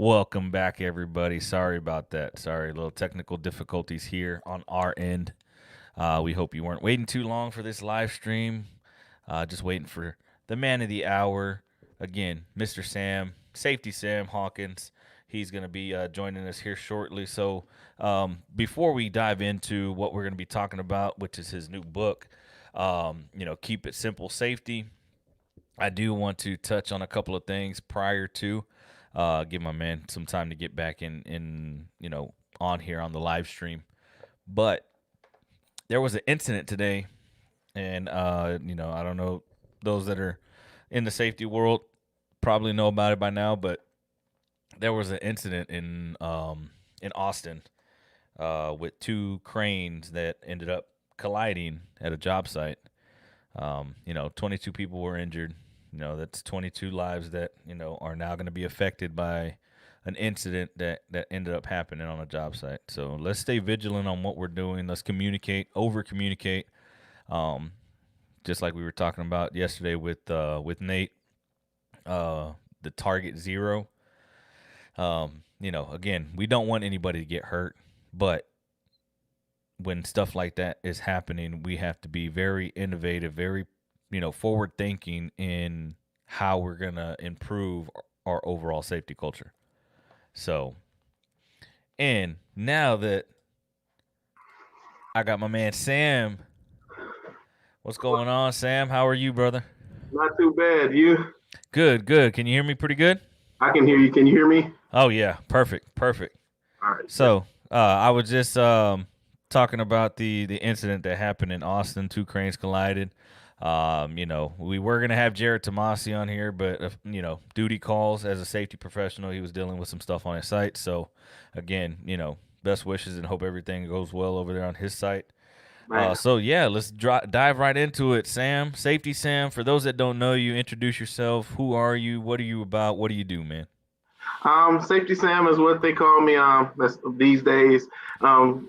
Welcome back, everybody. Sorry about that. Sorry, little technical difficulties here on our end. We hope you weren't waiting too long for this live stream. Just waiting for the man of the hour. Again, Mr. Sam, Safety Sam Hawkins. He's going to be joining us here shortly. So, before we dive into what we're going to be talking about, which is his new book, Keep It Simple Safety, I do want to touch on a couple of things prior to give my man some time to get back in on here on the live stream. But there was an incident today, and I don't know, those that are in the safety world probably know about it by now, but there was an incident in Austin with two cranes that ended up colliding at a job site. 22 people were injured. That's 22 lives that are now going to be affected by an incident that ended up happening on a job site. So let's stay vigilant on what we're doing. Let's communicate, over communicate. Just like we were talking about yesterday with Nate, the target zero. Again, we don't want anybody to get hurt, but when stuff like that is happening, we have to be very innovative, very forward thinking in how we're gonna improve our overall safety culture. So, and now that I got my man Sam, what's going on, Sam? How are you, brother? Not too bad. You? Good, good. Can you hear me pretty good? I can hear you. Can you hear me? Oh yeah, perfect, perfect. All right. So, I was just talking about the incident that happened in Austin. Two cranes collided. We were gonna have Jarrod Tomassi on here, but duty calls as a safety professional. He was dealing with some stuff on his site. So, again, best wishes and hope everything goes well over there on his site. So yeah, let's dive right into it. Sam, Safety Sam. For those that don't know you, introduce yourself. Who are you? What are you about? What do you do, man? Safety Sam is what they call me these days.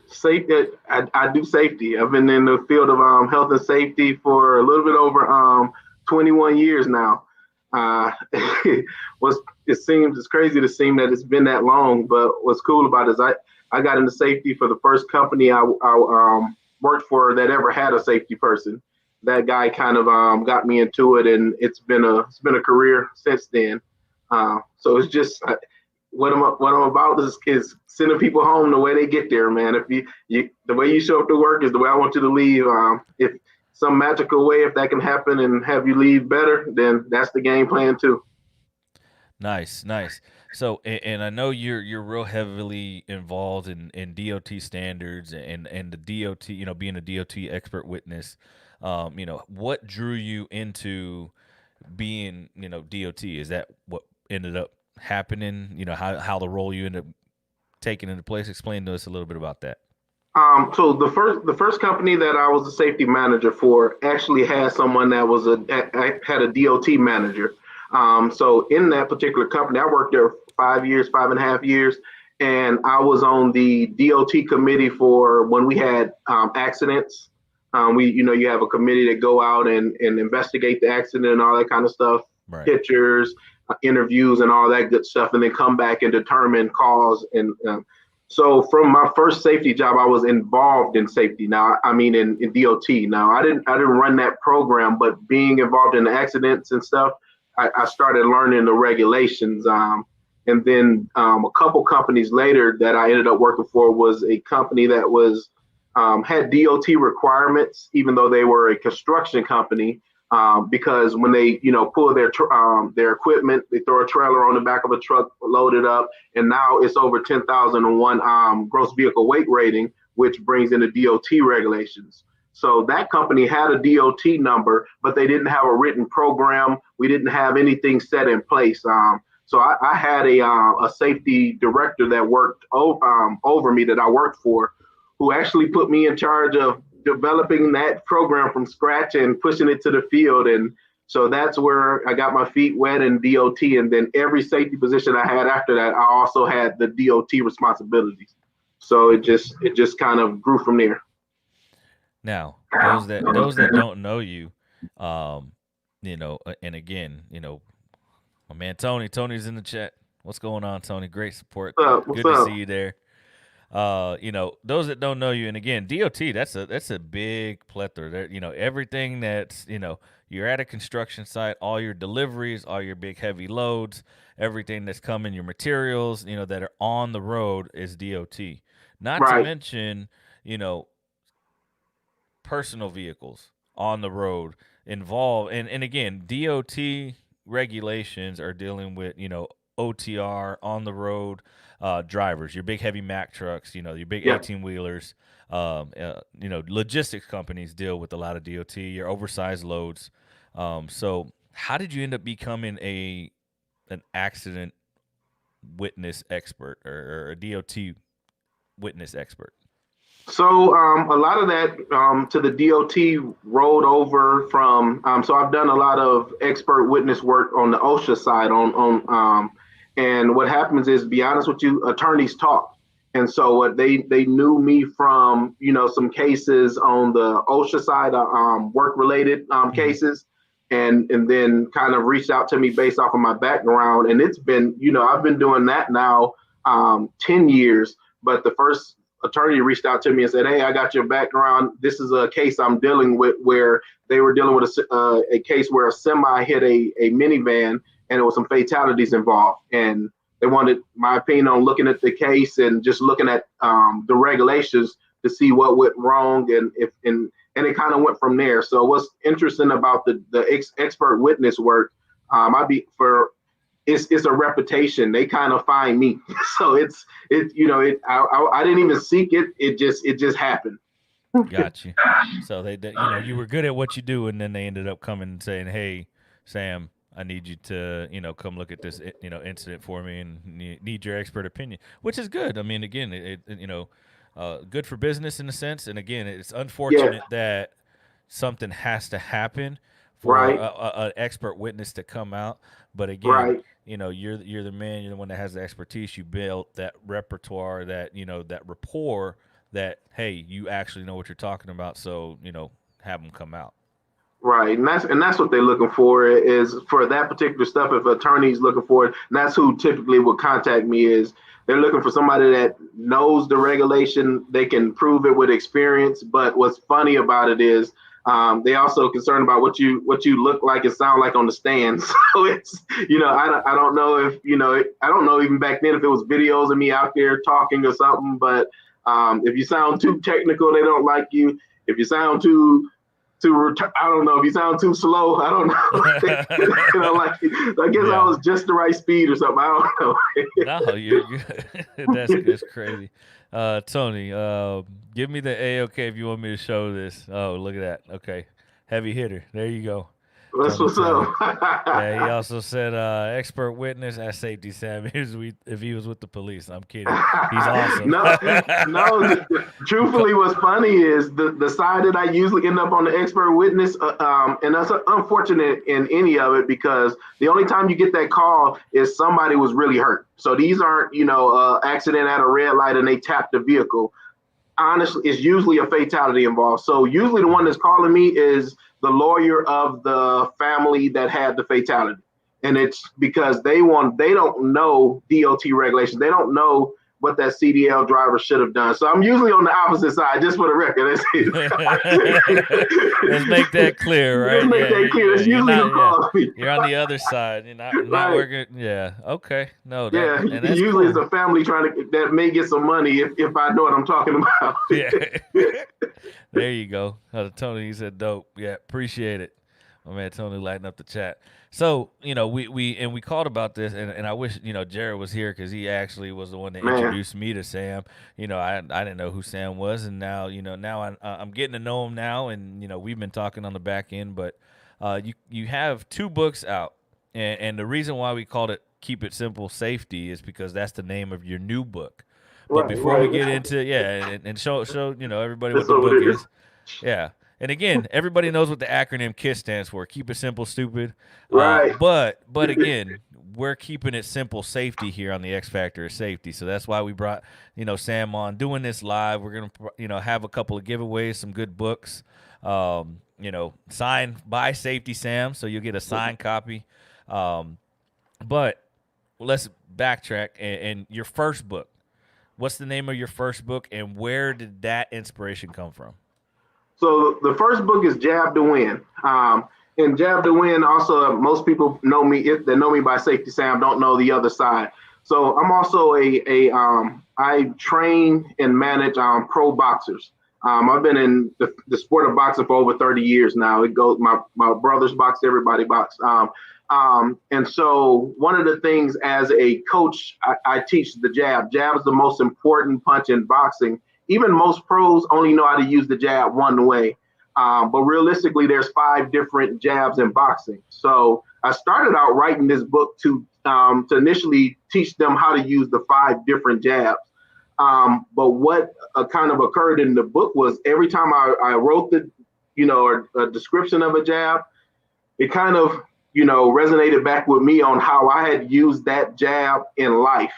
Safety. I do safety. I've been in the field of health and safety for a little bit over 21 years now. what's it's crazy to seem that it's been that long, but what's cool about it is I got into safety for the first company I worked for that ever had a safety person. That guy kind of got me into it, and it's been a career since then. So it's just what I'm about is sending people home the way they get there, man. If the way you show up to work is the way I want you to leave. If some magical way, if that can happen and have you leave better, then that's the game plan too. Nice, nice. So, and I know you're real heavily involved in DOT standards and the DOT, being a DOT expert witness. What drew you into being, DOT? Is that what ended up happening? How the role you ended up taking into place? Explain to us a little bit about that. So the first company that I was a safety manager for actually had someone that had a DOT manager. So in that particular company, I worked there 5 years, 5.5 years, and I was on the DOT committee for when we had accidents. You have a committee that go out and investigate the accident and all that kind of stuff, Right. pictures, interviews, and all that good stuff, and then come back and determine cause. And so from my first safety job, I was involved in safety. Now, I mean, in DOT. Now, I didn't run that program, but being involved in the accidents and stuff, I started learning the regulations. And then a couple companies later that I ended up working for was a company that was had DOT requirements, even though they were a construction company. Because when they, pull their equipment, they throw a trailer on the back of a truck, load it up, and now it's over 10,001 gross vehicle weight rating, which brings in the DOT regulations. So that company had a DOT number, but they didn't have a written program. We didn't have anything set in place. So I had a safety director that worked over me that I worked for, who actually put me in charge of developing that program from scratch and pushing it to the field. And so that's where I got my feet wet in DOT. And then every safety position I had after that, I also had the DOT responsibilities. So it just kind of grew from there. Now, those that don't know you, and again, my man Tony's in the chat. What's going on, Tony? Great support. What's up? What's Good to see up? you there. Those that don't know you, and again, DOT, that's a big plethora. There, everything that's, you're at a construction site, all your deliveries, all your big heavy loads, everything that's coming, your materials, that are on the road is DOT. Not to Right. mention, you know, personal vehicles on the road involve, and again, DOT regulations are dealing with, OTR on the road drivers, your big heavy Mack trucks, your big Yeah. 18 wheelers. Logistics companies deal with a lot of DOT, your oversized loads. So how did you end up becoming an accident witness expert, or a DOT witness expert? So a lot of that to the DOT rolled over from. So I've done a lot of expert witness work on the OSHA side. And what happens is, to be honest with you, attorneys talk, and so what they knew me from, some cases on the OSHA side, work related Mm-hmm. cases, and then kind of reached out to me based off of my background, and it's been, I've been doing that now 10 years. But the first attorney reached out to me and said, "Hey, I got your background. This is a case I'm dealing with where they were dealing with a case where a semi hit a minivan and there was some fatalities involved. And they wanted my opinion on looking at the case and just looking at the regulations to see what went wrong and it kind of went from there. So what's interesting about the expert witness work, I be for it's a reputation. They kind of find me, so I didn't even seek it. It just happened. Got you. So you were good at what you do, and then they ended up coming and saying, "Hey, Sam, I need you to, come look at this, incident for me, and need your expert opinion," which is good. I mean, again, good for business in a sense, and again, it's Yeah. unfortunate that something has to happen for Right. an expert witness to come out. But again, Right. you're the man, you're the one that has the expertise. You built that repertoire, that rapport, that hey, you actually know what you're talking about. So have them come out. Right, and that's what they're looking for is for that particular stuff. If an attorney's looking for it, and that's who typically would contact me is they're looking for somebody that knows the regulation. They can prove it with experience. But what's funny about it is they also concerned about what you look like and sound like on the stand. So it's I don't know if I don't know even back then if it was videos of me out there talking or something. But if you sound too technical, they don't like you. If you sound too return. I don't know if you sound too slow. I don't know. Like I guess I Yeah. was just the right speed or something. I don't know. No, you're good. That's crazy. Tony, give me the A-OK if you want me to show this. Oh, look at that. Okay. Heavy hitter. There you go. That's Tony what's Tony. up. Yeah, he also said expert witness at Safety Sam if he was with the police. I'm kidding. He's awesome. No, no. Truthfully, what's funny is the side that I usually end up on the expert witness, and that's unfortunate in any of it because the only time you get that call is somebody was really hurt. So these aren't, accident at a red light and they tapped the vehicle. Honestly, it's usually a fatality involved. So usually the one Mhm. that's calling me is the lawyer of the family that had the fatality. And it's because they don't know DOT regulations. They don't know what that CDL driver should have done. So I'm usually on the opposite side, just for the record. That's Let's make that clear, Let's right? make Yeah, that clear. That's you're usually who not. Yeah, calls me. you're on the other side. You're not Right. working. Yeah. Okay. No, Yeah. and that's Usually it's cool. a family trying to that may get some money if I know what I'm talking about. Yeah. There you go. Tony, you said dope. Yeah, appreciate it. My man Tony lighting up the chat. So, we called about this, and I wish, Jarrod was here because he actually was the one that Man. introduced me to Sam. I didn't know who Sam was, and now I'm getting to know him now, and, we've been talking on the back end, but you have two books out, and the reason why we called it Keep It Simple Safety is because that's the name of your new book. But Right, before we right. get into and show everybody what That's the what book it is. is, yeah. And again, everybody knows what the acronym KISS stands for. Keep it simple, stupid. Right. But again, we're keeping it simple safety here on the X Factor of Safety. So that's why we brought Sam on doing this live. We're gonna have a couple of giveaways, some good books. Signed by Safety Sam, so you'll get a signed copy. But let's backtrack and your first book. What's the name of your first book, and where did that inspiration come from? So the first book is Jab to Win. And Jab to Win, also, most people know me, if they know me by Safety Sam, don't know the other side. So I'm also I train and manage pro boxers. I've been in the sport of boxing for over 30 years now. It goes, my brothers box, everybody box. And so one of the things as a coach, I teach the jab. Jab is the most important punch in boxing. Even most pros only know how to use the jab one way. But realistically, there's 5 different jabs in boxing. So I started out writing this book to initially teach them how to use the 5 different jabs. But what kind of occurred in the book was every time I wrote a description of a jab, it kind of, resonated back with me on how I had used that jab in life.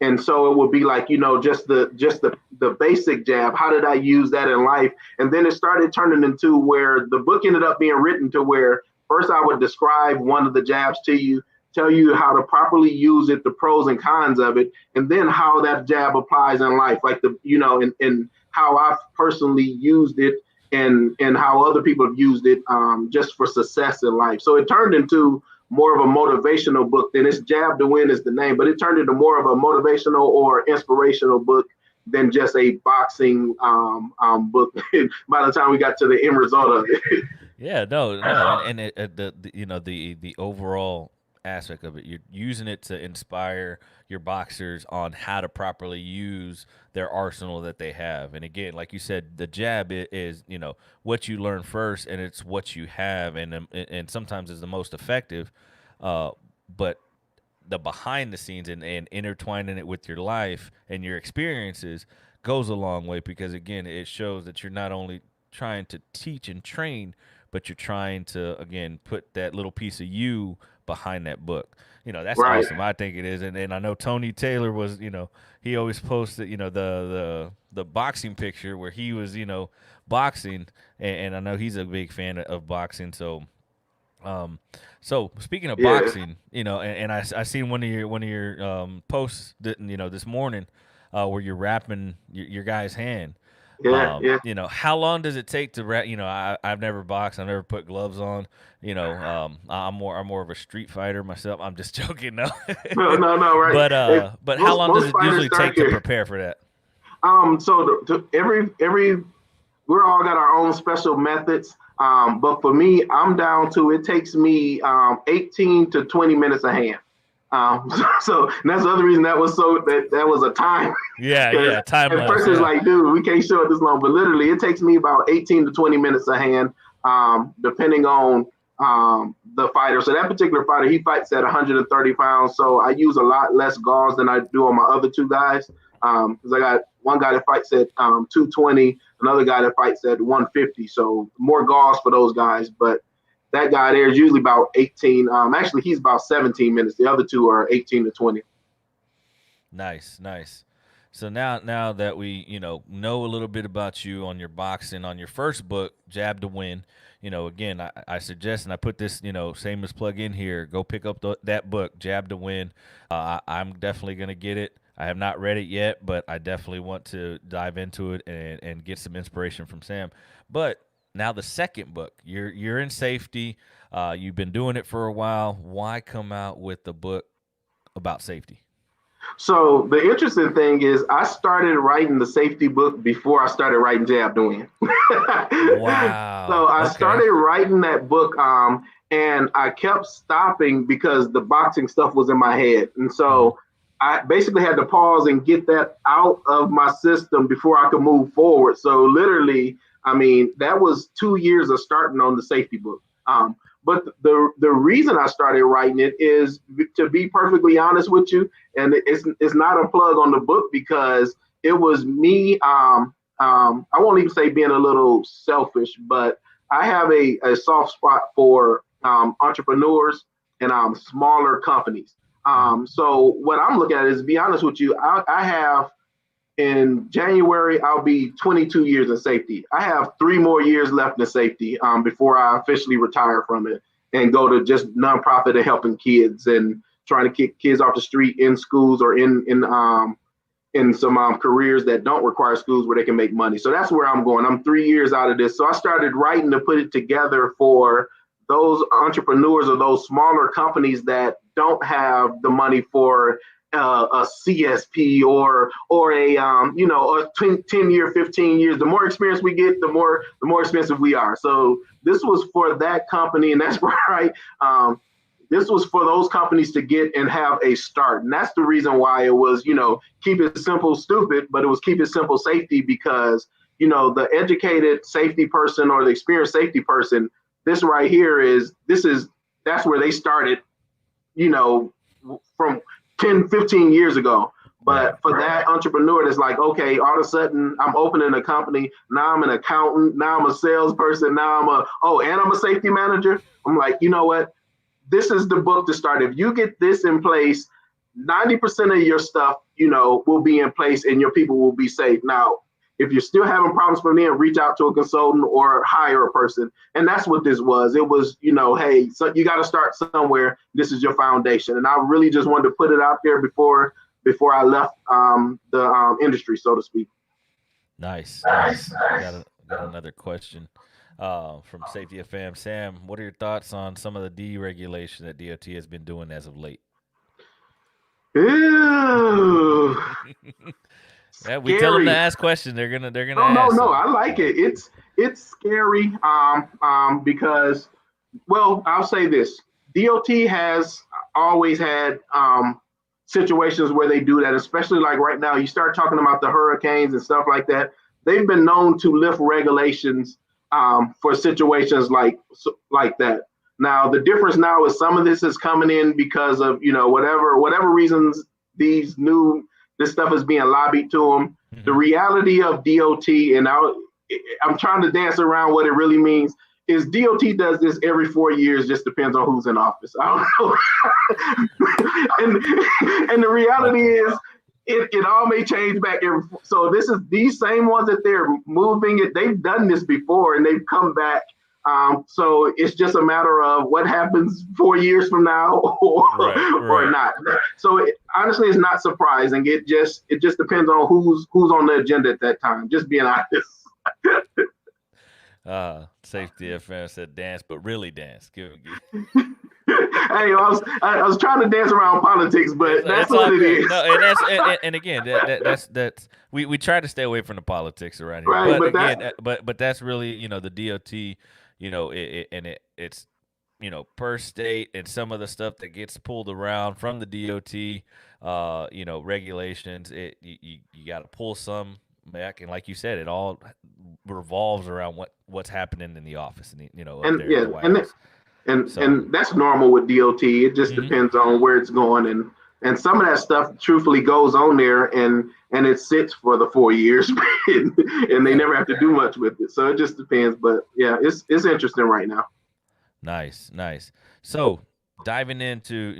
And so it would be like, just the basic jab. How did I use that in life? And then it started turning into where the book ended up being written to where first I would describe one of the jabs to you, tell you how to properly use it, the pros and cons of it, and then how that jab applies in life, like and how I've personally used it and how other people have used it just for success in life. So it turned into more of a motivational book than it's Jab to Win is the name, but it turned into more of a motivational or inspirational book than just a boxing book by the time we got to the end result of it. Yeah, no, and the overall aspect of it, you're using it to inspire your boxers on how to properly use their arsenal that they have. And again, like you said, the jab is what you learn first, and it's what you have, and sometimes is the most effective. But the behind the scenes and intertwining it with your life and your experiences goes a long way, because again, it shows that you're not only trying to teach and train, but you're trying to again put that little piece of you behind that book. That's Right. awesome. I think it is. And I know Tony Taylor was, he always posted, the boxing picture where he was, boxing, and I know he's a big fan of boxing. So speaking of Yeah. boxing, and I seen one of your posts that, this morning, where you're wrapping your guy's hand. Yeah. Yeah. How long does it take to wrap? I've never boxed. I've never put gloves on. I'm more of a street fighter myself. I'm just joking, no. No, no, no, right. If But how long does most it fighters usually start take to here. prepare for that? So every we're all got our own special methods. But for me, I'm down to it takes me 18 to 20 minutes a hand. So that's the other reason that was that was a time. Yeah, Because yeah, time at lapse. first it's Yeah. like, dude, we can't show it this long, but literally it takes me about 18 to 20 minutes a hand, depending on the fighter. So that particular fighter, he fights at 130 pounds. So I use a lot less gauze than I do on my other 2 guys. Because I got one guy that fights at 220, another guy that fights at 150. So more gauze for those guys. But that guy there is usually about 18. Actually, he's about 17 minutes. The other 2 are 18 to 20. Nice, nice. So now that we know a little bit about you on your boxing, on your first book, Jab to Win. Again, I suggest, and I put this same as plug in here. Go pick up that book, Jab to Win. I'm definitely gonna get it. I have not read it yet, but I definitely want to dive into it and get some inspiration from Sam. But now the second book, you're in safety. You've been doing it for a while. Why come out with the book about safety? So the interesting thing is, I started writing the safety book before I started writing Jab to Win. So Wow. I Okay. started writing that book, and I kept stopping because the boxing stuff was in my head, and Hmm. so I basically had to pause and get that out of my system before I could move forward. So literally, I mean, that was 2 years of starting on the safety book. But the reason I started writing it is, to be perfectly honest with you, and it's not a plug on the book, because it was me. I won't even say being a little selfish, but I have a soft spot for entrepreneurs and smaller companies. Hmm. So what I'm looking at is, to be honest with you, I have in January, I'll be 22 years in safety. I have 3 more years left in safety before I officially retire from it and go to just nonprofit and helping kids and trying to kick kids off the street in schools or in some careers that don't require schools where they can make money. So that's where I'm going. I'm 3 years out of this. So I started writing to put it together for those entrepreneurs or those smaller companies that don't have the money for a CSP or a a 10 year, 15 years. The more experience we get, the more expensive we are. So this was for that company, and that's right. This was for those companies to get and have a start. And that's the reason why it was, keep it simple, stupid, but it was keep it simple safety because, the educated safety person or the experienced safety person, this right here that's where they started, from 10, 15 years ago. But for that entrepreneur that's like, okay, all of a sudden I'm opening a company. Now I'm an accountant. Now I'm a salesperson. Now I'm a safety manager. I'm like, you know what? This is the book to start. If you get this in place, 90% of your stuff, will be in place and your people will be safe. Now, if you're still having problems from there, reach out to a consultant or hire a person. And that's what this was. It was, hey, so you got to start somewhere. This is your foundation. And I really just wanted to put it out there before I left the industry, so to speak. Nice. Got another question from Safety FM. Sam, what are your thoughts on some of the deregulation that DOT has been doing as of late? Ew. Yeah, we tell them to Scary. ask questions. They're gonna No. ask. So. I like it. It's scary. Because, well, I'll say this: DOT has always had situations where they do that, especially like right now. You start talking about the hurricanes and stuff like that. They've been known to lift regulations for situations like that. Now, the difference now is some of this is coming in because of whatever reasons this stuff is being lobbied to them. Mm-hmm. The reality of DOT, and I'm trying to dance around what it really means, is DOT does this every 4 years, just depends on who's in office. I don't know. and the reality is it all may change back. So these same ones that they're moving it, they've done this before and they've come back. So it's just a matter of what happens 4 years from now or not. So honestly, it's not surprising. It just depends on who's on the agenda at that time. Just being honest. Safety FM said dance, but really dance. Hey, I was trying to dance around politics, but that's what it is. No, and again, that's we try to stay away from the politics around here. Right, but that's really the DOT. It's per state and some of the stuff that gets pulled around from the DOT, regulations. You got to pull some back, and like you said, it all revolves around what's happening in the office, and that's normal with DOT. It just depends on where it's going, and some of that stuff truthfully goes on there and it sits for the 4 years and they never have to do much with it. So it just depends. But yeah, it's interesting right now. Nice. So diving into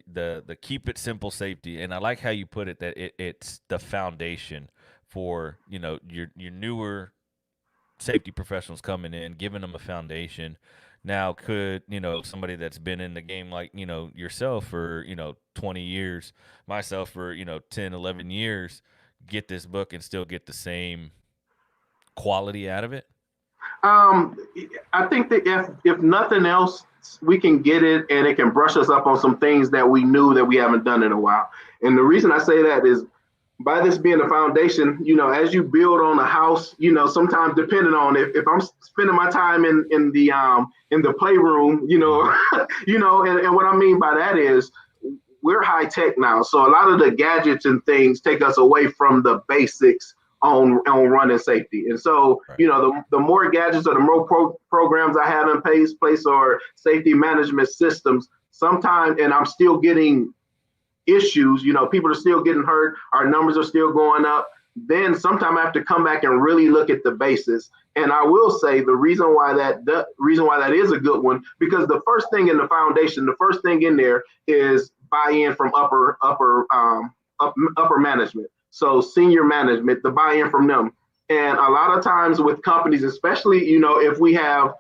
the keep it simple safety, and I like how you put it that it's the foundation for your newer safety professionals coming in, giving them a foundation. Now, could somebody that's been in the game like yourself for 20 years, myself for 10, 11 years, get this book and still get the same quality out of it? I think that if nothing else, we can get it and it can brush us up on some things that we knew that we haven't done in a while. And the reason I say that is by this being a foundation, as you build on a house, sometimes depending on if I'm spending my time in the playroom, and what I mean by that is we're high tech now. So a lot of the gadgets and things take us away from the basics on running safety. And so, the more gadgets or the more programs I have in place or safety management systems, sometimes, and I'm still getting issues, people are still getting hurt, our numbers are still going up, then sometime I have to come back and really look at the basis. And I will say the reason why that is a good one, because the first thing in the foundation, the first thing in there is buy-in from upper management. So senior management, the buy-in from them. And a lot of times with companies, especially, if we have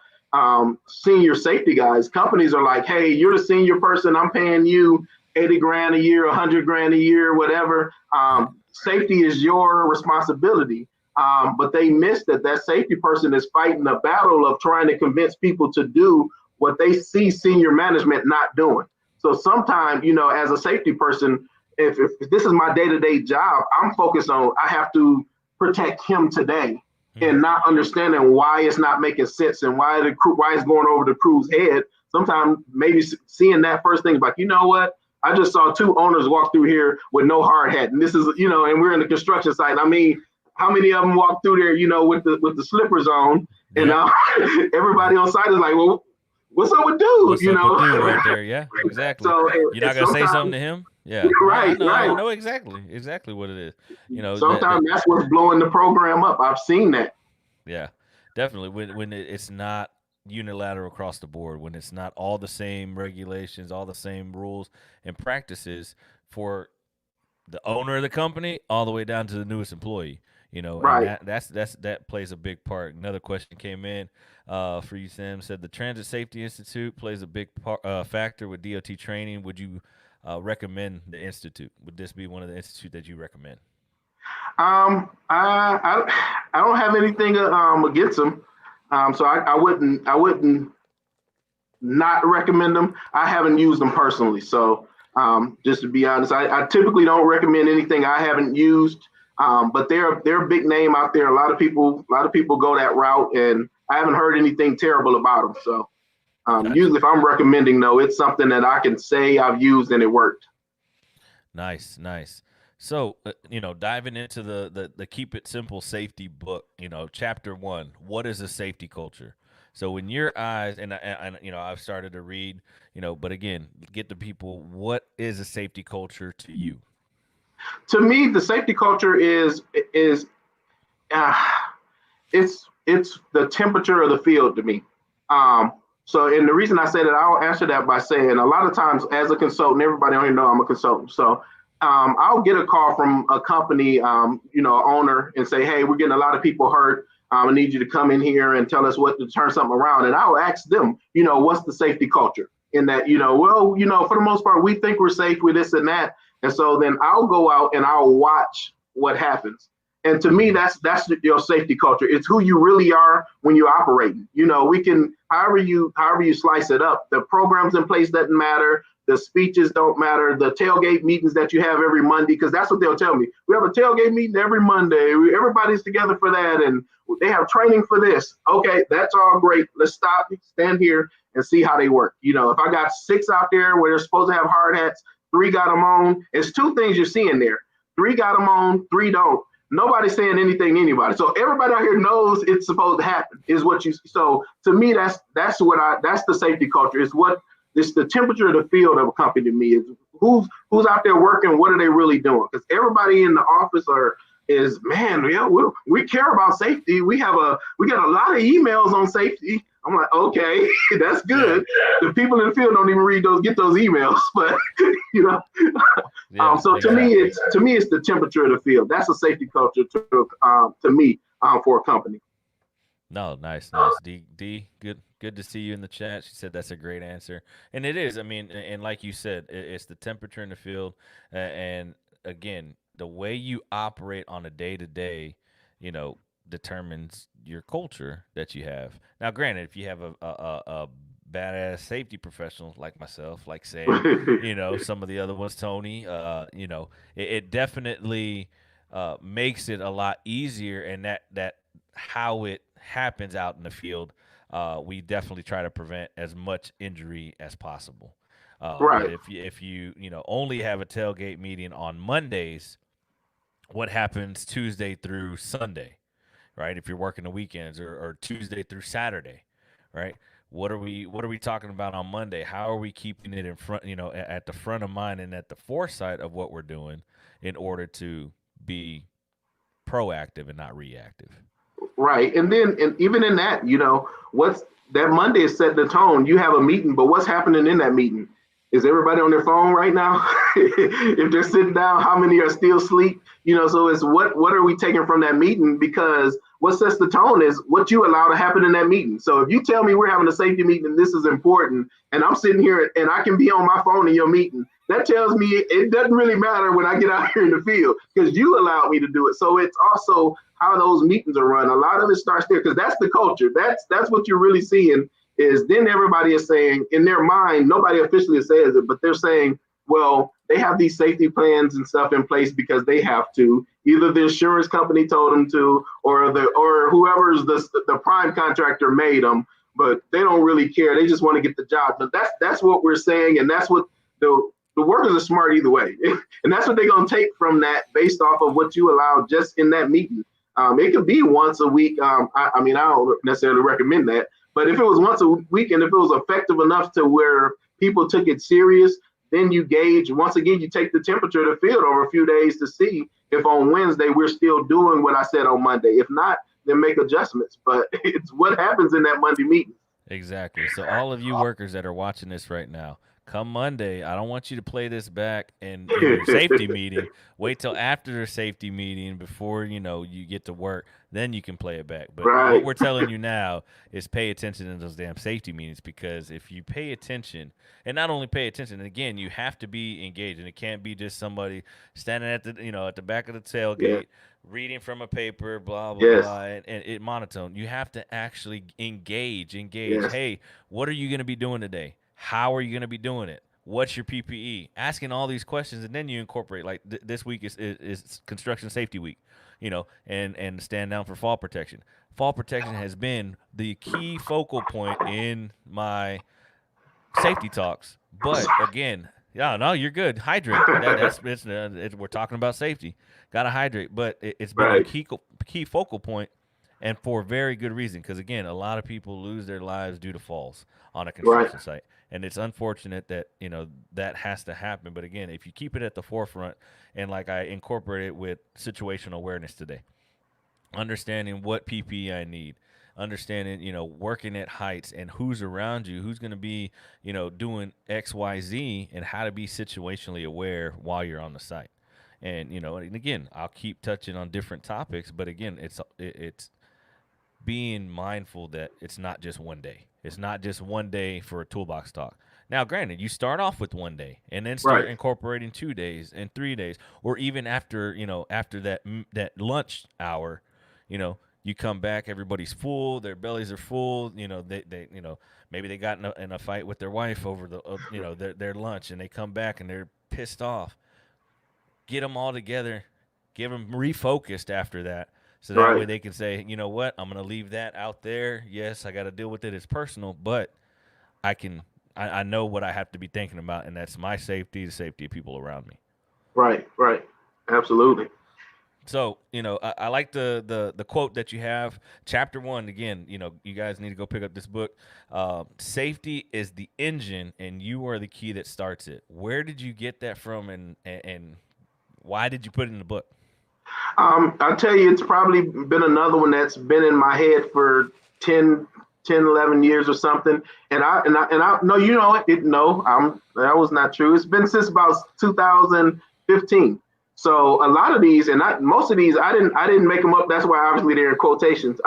senior safety guys, companies are like, hey, you're the senior person, I'm paying you 80 grand a year, 100 grand a year, whatever. Right. Safety is your responsibility. But they miss that safety person is fighting a battle of trying to convince people to do what they see senior management not doing. So sometimes, as a safety person, if this is my day-to-day job, I'm focused on I have to protect him today and not understanding why it's not making sense and why it's going over the crew's head. Sometimes maybe seeing that first thing, like, you know what? I just saw two owners walk through here with no hard hat, and this is, and we're in the construction site. I mean, how many of them walk through there, with the slippers on, and everybody on site is like, well, what's up with dude? What's up with dude right there? Yeah, exactly. So you're not gonna say something to him? Yeah, right. I know exactly what it is. Sometimes that's what's blowing the program up. I've seen that. Yeah, definitely. When it's not unilateral across the board, when it's not all the same regulations, all the same rules and practices for the owner of the company, all the way down to the newest employee. Right. And that plays a big part. Another question came in for you, Sam. Said the Transit Safety Institute plays a big factor with DOT training. Would you recommend the institute? Would this be one of the institute that you recommend? I don't have anything against them. So I wouldn't not recommend them. I haven't used them personally. So just to be honest, I typically don't recommend anything I haven't used. But they're a big name out there. A lot of people go that route, and I haven't heard anything terrible about them. So Gotcha. Usually, if I'm recommending, though, it's something that I can say I've used and it worked. Nice. So, diving into the Keep It Simple safety book, chapter 1, what is a safety culture? So, in your eyes, and I've started to read, but again, get the people, what is a safety culture to you? To me, the safety culture is uh, it's the temperature of the field to me. And the reason I say that, I'll answer that by saying a lot of times as a consultant, everybody on here know I'm a consultant. So I'll get a call from a company, owner, and say, hey, we're getting a lot of people hurt. I need you to come in here and tell us what to turn something around. And I'll ask them, what's the safety culture? In that, for the most part, we think we're safe with this and that. And so then I'll go out and I'll watch what happens. And to me, that's your safety culture. It's who you really are when you're operating. We can, however you slice it up, the programs in place doesn't matter. The speeches don't matter. The tailgate meetings that you have every Monday, because that's what they'll tell me. We have a tailgate meeting every Monday. Everybody's together for that. And they have training for this. Okay, that's all great. Let's stop, stand here and see how they work. If I got 6 out there where they're supposed to have hard hats, 3 got them on. It's 2 things you're seeing there. 3 got them on, 3 don't. Nobody's saying anything to anybody. So everybody out here knows it's supposed to happen, is what you. So to me, that's the safety culture. It's the temperature of the field of a company to me. Is who's out there working, what are they really doing? Because everybody in the office is, man, yeah, we care about safety. We get a lot of emails on safety. I'm like, okay, that's good. Yeah. The people in the field don't even get those emails, but so exactly. to me, it's the temperature of the field. That's a safety culture to me for a company. No, nice. D, good to see you in the chat. She said that's a great answer, and it is. I mean, and like you said, it's the temperature in the field, and again, the way you operate on a day to day, determines your culture that you have. Now, granted, if you have a badass safety professional like myself, like Sam, some of the other ones, Tony, it definitely makes it a lot easier, and that how it happens out in the field, we definitely try to prevent as much injury as possible. Right. But if you only have a tailgate meeting on Mondays, what happens Tuesday through Sunday, right? If you're working the weekends or Tuesday through Saturday, right? What are we talking about on Monday? How are we keeping it in front, at the front of mind and at the foresight of what we're doing in order to be proactive and not reactive? Right. And even in that, what's that Monday is setting the tone. You have a meeting, but what's happening in that meeting? Is everybody on their phone right now? If they're sitting down, how many are still asleep? So it's what are we taking from that meeting? Because what sets the tone is what you allow to happen in that meeting. So if you tell me we're having a safety meeting and this is important, and I'm sitting here and I can be on my phone in your meeting, that tells me it doesn't really matter when I get out here in the field because you allowed me to do it. So it's also how those meetings are run. A lot of it starts there because that's the culture. That's what you're really seeing is then everybody is saying in their mind, nobody officially says it, but they're saying, well, they have these safety plans and stuff in place because they have to. Either the insurance company told them to, or whoever's the prime contractor made them, but they don't really care. They just want to get the job. But that's what we're saying, and that's what the workers are smart either way, and that's what they're gonna take from that based off of what you allow just in that meeting. It could be once a week. I mean, I don't necessarily recommend that, but if it was once a week and if it was effective enough to where people took it serious, then you gauge, once again, you take the temperature of the field over a few days to see if on Wednesday we're still doing what I said on Monday. If not, then make adjustments. But it's what happens in that Monday meeting. Exactly. So all of you workers that are watching this right now, come Monday, I don't want you to play this back in your safety meeting. Wait till after the safety meeting before you get to work. Then you can play it back. But what Right. we're telling you now is pay attention to those damn safety meetings because if you pay attention, and not only pay attention, and again, you have to be engaged, and it can't be just somebody standing at the back of the Yeah. tailgate reading from a paper, blah blah Yes. blah, and it monotone. You have to actually engage. Yes. Hey, what are you going to be doing today? How are you going to be doing it? What's your PPE? Asking all these questions, and then you incorporate. Like this week is construction safety week, and stand down for fall protection. Fall protection has been the key focal point in my safety talks. But again, yeah, no, you're good. Hydrate. We're talking about safety. Got to hydrate. But it's been a Right. key focal point, and for very good reason. Because again, a lot of people lose their lives due to falls on a Right. construction site, and it's unfortunate that that has to happen. But again, if you keep it at the forefront, and like I incorporate it with situational awareness today, understanding what PPE I need, understanding, working at heights and who's around you, who's going to be, doing X, Y, Z, and how to be situationally aware while you're on the site. And again, I'll keep touching on different topics, but again, it's being mindful that it's not just one day. It's not just one day for a toolbox talk. Now, granted, you start off with one day and then start Right. incorporating 2 days and 3 days, or even after that lunch hour, you come back, everybody's full, their bellies are full, they maybe they got in a fight with their wife over their lunch, and they come back and they're pissed off. Get them all together, give them refocused after that, so that way Right. they can say, you know what, I'm gonna leave that out there. Yes, I got to deal with it. It's personal, but I can. I know what I have to be thinking about, and that's my safety, the safety of people around me. Right. Right. Absolutely. So, I like the quote that you have. Chapter 1, again, you guys need to go pick up this book. Safety is the engine, and you are the key that starts it. Where did you get that from, and why did you put it in the book? I'll tell you, it's probably been another one that's been in my head for 11 years or something. And I no, that was not true. It's been since about 2015. So a lot of these, and most of these, I didn't make them up. That's why obviously they're in quotations.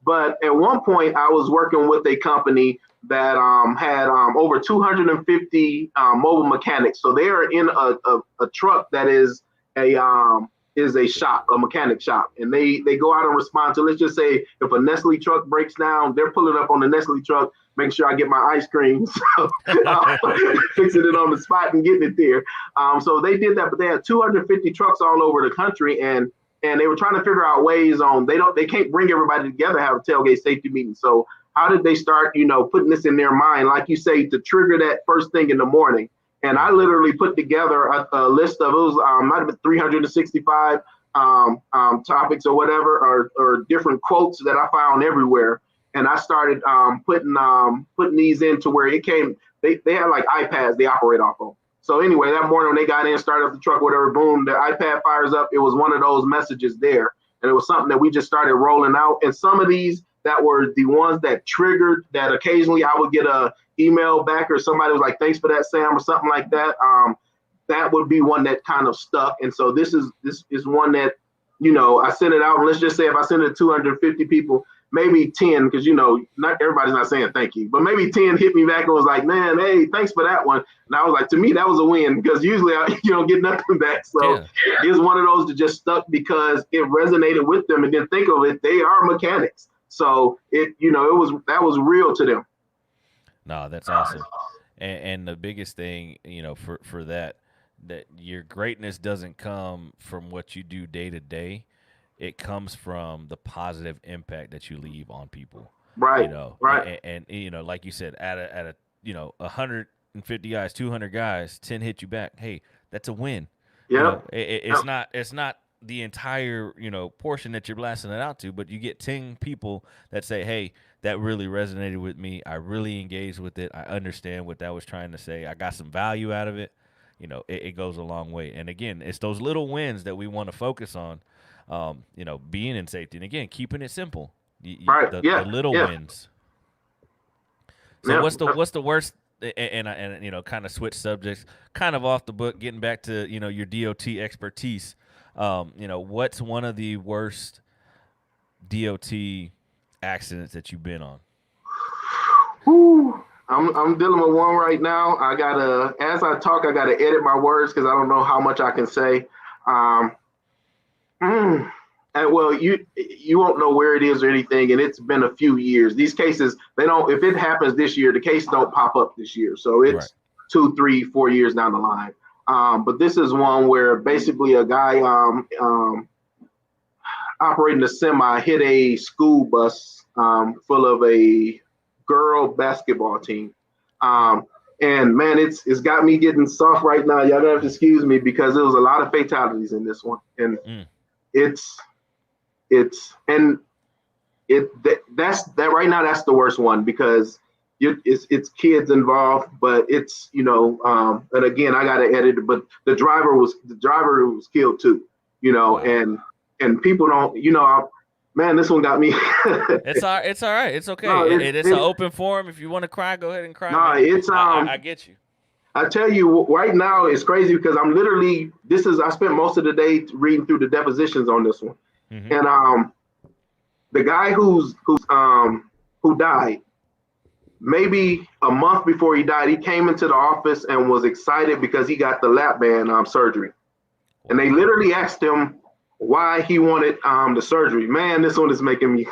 But at one point, I was working with a company that had over 250 mobile mechanics. So they are in a truck that is a shop, a mechanic shop, and they go out and respond to. Let's just say if a Nestle truck breaks down, they're pulling up on the Nestle truck, making sure I get my ice cream, so, fixing it on the spot and getting it there. So they did that, but they had 250 trucks all over the country, and they were trying to figure out ways on they can't bring everybody together, have a tailgate safety meeting. So how did they start, putting this in their mind, like you say, to trigger that first thing in the morning? And I literally put together a list of, it was might have been 365 topics or whatever, or different quotes that I found everywhere. And I started putting these into where it came. They had like iPads they operate off of. So anyway, that morning when they got in, started up the truck, whatever, boom, the iPad fires up. It was one of those messages there. And it was something that we just started rolling out. And some of these that were the ones that triggered that occasionally I would get a email back or somebody was like, thanks for that, Sam, or something like that. That would be one that kind of stuck. And so this is one that, I sent it out. And let's just say if I send it to 250 people, maybe 10, because not everybody's not saying thank you, but maybe 10 hit me back and was like, man, hey, thanks for that one. And I was like, to me, that was a win, because usually you don't get nothing back. So it's one of those that just stuck because it resonated with them, and then think of it, they are mechanics. So that was real to them. No, that's awesome. And the biggest thing, for that your greatness doesn't come from what you do day to day. It comes from the positive impact that you leave on people. Right. Right. Like you said, at a 150 guys, 200 guys, 10 hit you back. Hey, that's a win. Yeah. It's not the entire portion that you're blasting it out to, but you get 10 people that say, hey, that really resonated with me. I really engaged with it. I understand what that was trying to say. I got some value out of it. It goes a long way. And again, it's those little wins that we want to focus on. Being in safety, and again, keeping it simple. Right. The little wins. So what's the worst? And kind of switch subjects, kind of off the book, getting back to your DOT expertise. What's one of the worst DOT accidents that you've been on? Whew. I'm dealing with one right now. As I talk, I gotta edit my words because I don't know how much I can say. And well, you won't know where it is or anything, and it's been a few years. These cases, they don't. If it happens this year, the case don't pop up this year, so it's right. 2, 3, 4 years down the line. But this is one where basically a guy operating a semi hit a school bus full of a girl basketball team. And man, it's got me getting soft right now. Y'all gonna have to excuse me because there was a lot of fatalities in this one, and that's right now. That's the worst one because it's kids involved, but it's and again I gotta edit it, but the driver was killed too, wow. and people don't man, this one got me. It's all right. It's okay. No, it's an open forum. If you want to cry, go ahead and cry. No, it's I get you. I tell you right now, it's crazy because I'm literally I spent most of the day reading through the depositions on this one, and the guy who died, maybe a month before he died, he came into the office and was excited because he got the lap band surgery, wow. And they literally asked him why he wanted the surgery. Man, this one is making me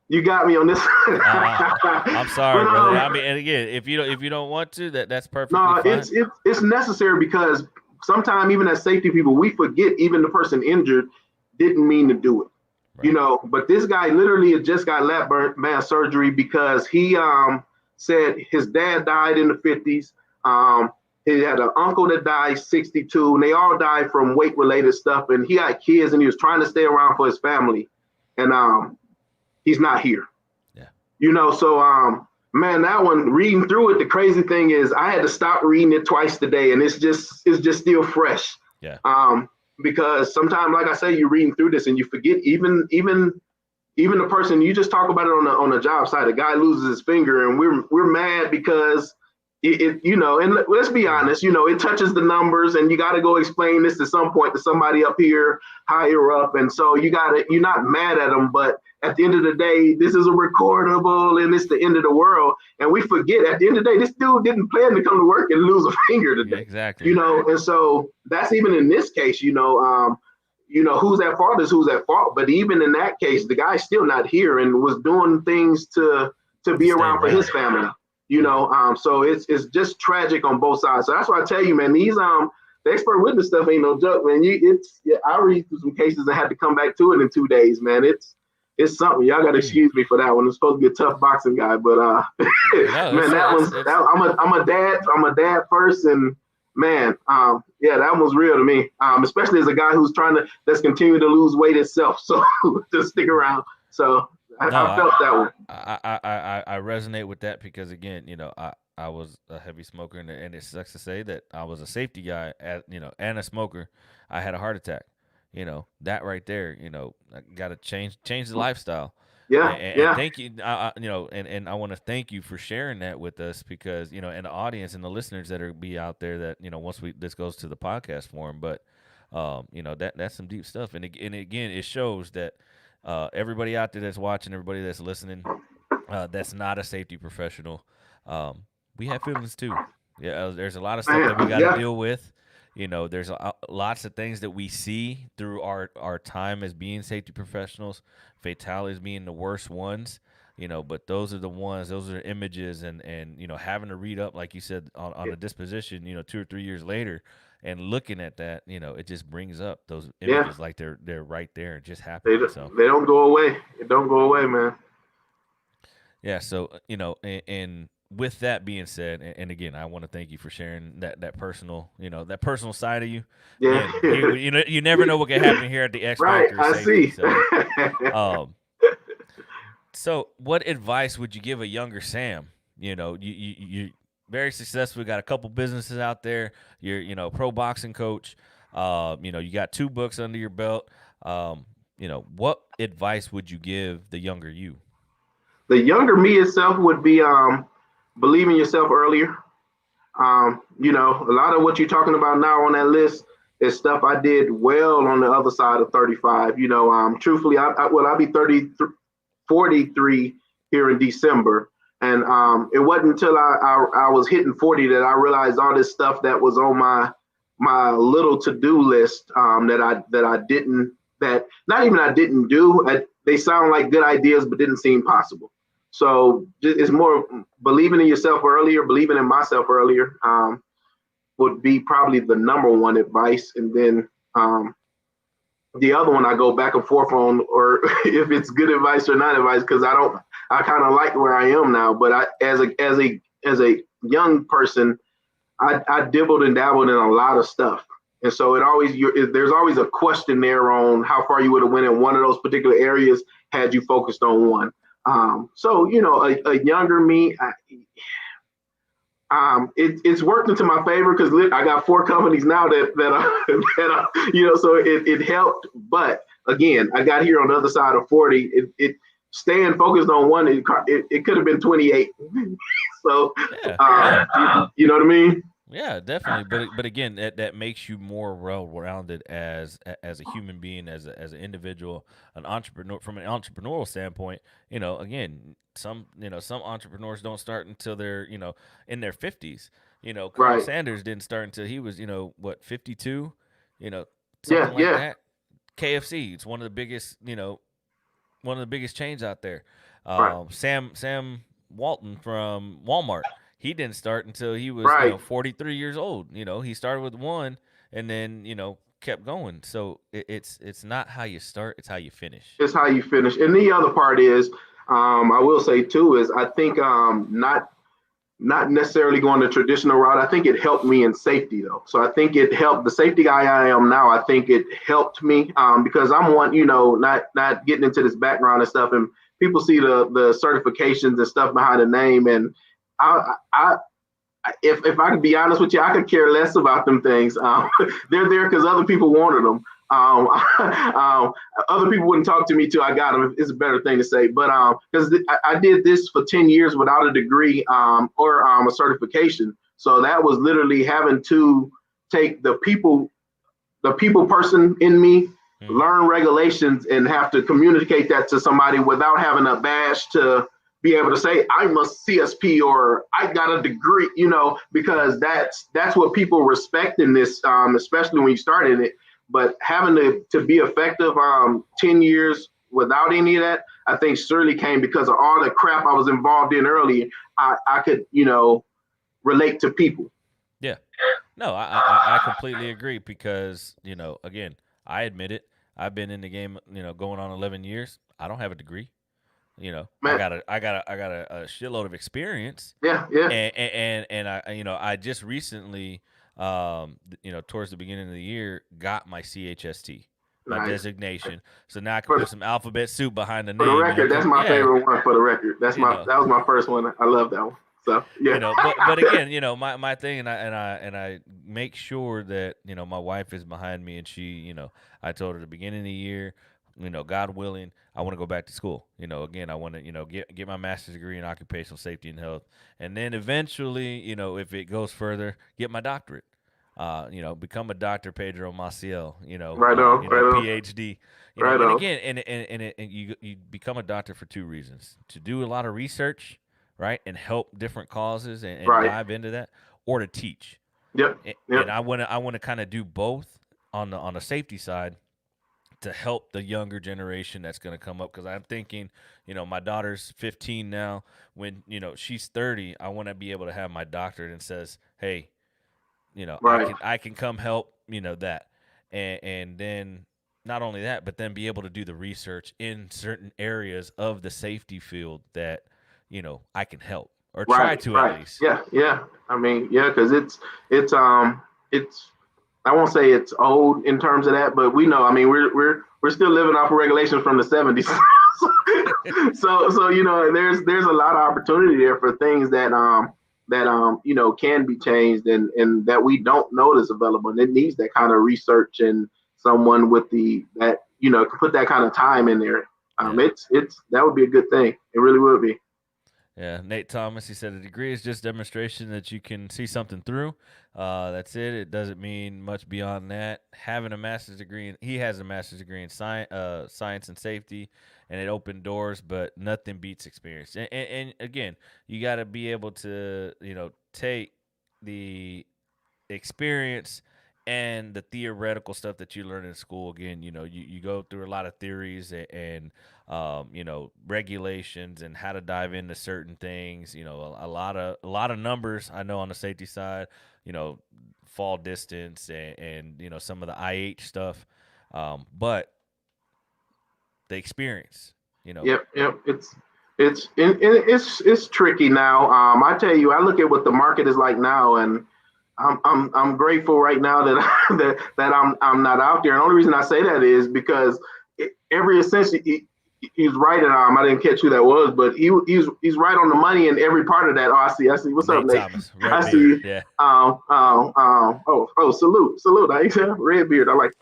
you got me on this. I'm sorry, brother. I mean, and again, if you don't want to, that's perfectly fine. It's necessary because sometimes even as safety people, we forget even the person injured didn't mean to do it. Right. But this guy literally had just got lap band surgery because he said his dad died in the 50s. He had an uncle that died 62, and they all died from weight-related stuff. And he had kids, and he was trying to stay around for his family. And he's not here. Yeah. So man, that one, reading through it, the crazy thing is I had to stop reading it twice today, and it's just still fresh. Yeah. Because sometimes, like I say, you're reading through this and you forget even the person you just talk about it on a job site. A guy loses his finger, and we're mad because and let's be honest, it touches the numbers, and you got to go explain this at some point to somebody up here, higher up. And so you're not mad at them, but at the end of the day, this is a recordable and it's the end of the world. And we forget at the end of the day, this dude didn't plan to come to work and lose a finger today. Yeah, exactly. And so that's even in this case, who's at fault is who's at fault. But even in that case, the guy's still not here and was doing things to be around for his family. So it's just tragic on both sides. So that's why I tell you, man, these the expert witness stuff ain't no joke, man. I read through some cases and had to come back to it in 2 days, man. It's something. Y'all got to excuse me for that one. I'm supposed to be a tough boxing guy, but man, I'm a dad. I'm a dad first, and man, that was real to me. Especially as a guy that's continuing to lose weight itself. So just stick around. So. I felt that one. I resonate with that because again, I was a heavy smoker, and it sucks to say that I was a safety guy, and a smoker. I had a heart attack. That right there. I got to change the lifestyle. Yeah, and thank you. And I want to thank you for sharing that with us because and the audience and the listeners that are be out there that once this goes to the podcast form, but that's some deep stuff, and again, it shows that. everybody out there that's watching, everybody that's listening, that's not a safety professional, we have feelings too. Yeah, there's a lot of stuff that we Man, got to yeah, deal with. There's lots of things that we see through our time as being safety professionals, fatalities being the worst ones. But those are the ones, those are the images, and having to read up, like you said, on a disposition, 2 or 3 years later, and looking at that, it just brings up those yeah. images like they're right there, just They happening. don't- So they don't go away. It don't go away, man. yeah, so and with that being said, and again, I want to thank you for sharing that personal, that personal side of you. Yeah. Again, here you never know what can happen here at the X Right. Factor of I Safety. see. Um, so what advice would you give a younger Sam? You very successful, got a couple businesses out there. You're pro boxing coach. You got 2 books under your belt. What advice would you give the younger you? The younger me itself would be believe in yourself earlier. A lot of what you're talking about now on that list is stuff I did well on the other side of 35. Truthfully, I'll be 43 here in December. And it wasn't until I was hitting 40 that I realized all this stuff that was on my little to-do list that I didn't that not even I didn't do. They sound like good ideas, but didn't seem possible. So it's more believing in yourself earlier, believing in myself earlier would be probably the number one advice. And then the other one I go back and forth on, or if it's good advice or not advice, because I kind of like where I am now. But as a young person, I dibbled and dabbled in a lot of stuff. And so there's always a question there on how far you would have went in one of those particular areas had you focused on one. So a younger me, it's worked into my favor because I got 4 companies now that are, so it helped. But again, I got here on the other side of 40. It staying focused on one, it could have been 28. So, Yeah, yeah. you know what I mean? Yeah, definitely. But again, that makes you more well rounded as a human being, as an individual, an entrepreneur. From an entrepreneurial standpoint, again, some entrepreneurs don't start until they're in their 50s. Colonel Right. Sanders didn't start until he was 52, Yeah. something like Yeah. that. KFC, it's one of the biggest chains out there. Right. Sam Walton from Walmart, he didn't start until he was Right. 43 years old. He started with one and then kept going. So it's not how you start, it's how you finish. It's how you finish. And the other part is, I will say too, is I think not necessarily going the traditional route. I think it helped me in safety though. So I think it helped the safety guy I am now. I think it helped me because I'm one, not getting into this background and stuff. And people see the certifications and stuff behind the name. And I if I could be honest with you, I could care less about them things. They're there because other people wanted them. Um, Other people wouldn't talk to me till I got them. It's a better thing to say, but because I did this for 10 years without a degree or a certification, so that was literally having to take the people person in me, Hmm. learn regulations, and have to communicate that to somebody without having a badge to be able to say I'm a CSP or I got a degree, Yeah. because that's what people respect in this, especially when you start in it. But having to be effective 10 years without any of that, I think surely came because of all the crap I was involved in earlier. I could, relate to people. Yeah. No, I completely agree because, again, I admit it. I've been in the game, going on 11 years. I don't have a degree. I Man, got a shitload of experience, yeah, yeah, and I just recently, towards the beginning of the year, got my CHST, my nice. designation. So now I can For put some alphabet soup behind the For the name, record, that's because my yeah, favorite one. For the record, you know, that was my first one. I love that one. So yeah, but again, my thing, and I make sure that my wife is behind me, and she, I told her at the beginning of the year, God willing, I want to go back to school. Again, I want to get my master's degree in occupational safety and health, and then eventually, if it goes further, get my doctorate. become a Dr. Pedro Maciel, Right on, right on, PhD, right and on. again, and you become a doctor for two reasons: to do a lot of research, right, and help different causes and Right. dive into that, or to teach. Yep. And Yep. I want to kind of do both on the safety side to help the younger generation that's going to come up, because I'm thinking, my daughter's 15 now. When she's 30, I want to be able to have my doctorate and says, hey, I Right. can come help, that, and then not only that, but then be able to do the research in certain areas of the safety field that I can help or try Right. to at Right. least. Yeah. Yeah. I mean, yeah, because it's I won't say it's old in terms of that, but we know. I mean, we're still living off of regulations from the '70s. So there's a lot of opportunity there for things that can be changed and that we don't know is available, and it needs that kind of research and someone with that can put that kind of time in there. Yeah. It's that would be a good thing. It really would be. Yeah, Nate Thomas, he said a degree is just demonstration that you can see something through. That's it. It doesn't mean much beyond that. Having a master's degree, he has a master's degree in science and safety, and it opened doors, but nothing beats experience. And again, you got to be able to, take the experience and the theoretical stuff that you learn in school. Again, you go through a lot of theories and regulations and how to dive into certain things. A lot of numbers. I know on the safety side, fall distance and some of the IH stuff, but the experience. Yep, yep. It's tricky now. I tell you, I look at what the market is like now, and I'm grateful right now that I'm not out there. And the only reason I say that is because every essentially he's right, and I didn't catch who that was, but he's right on the money in every part of that. Oh, I see. What's up, Nate Nate? Thomas, I red see beard. you. Yeah. Salute. I red beard. I like.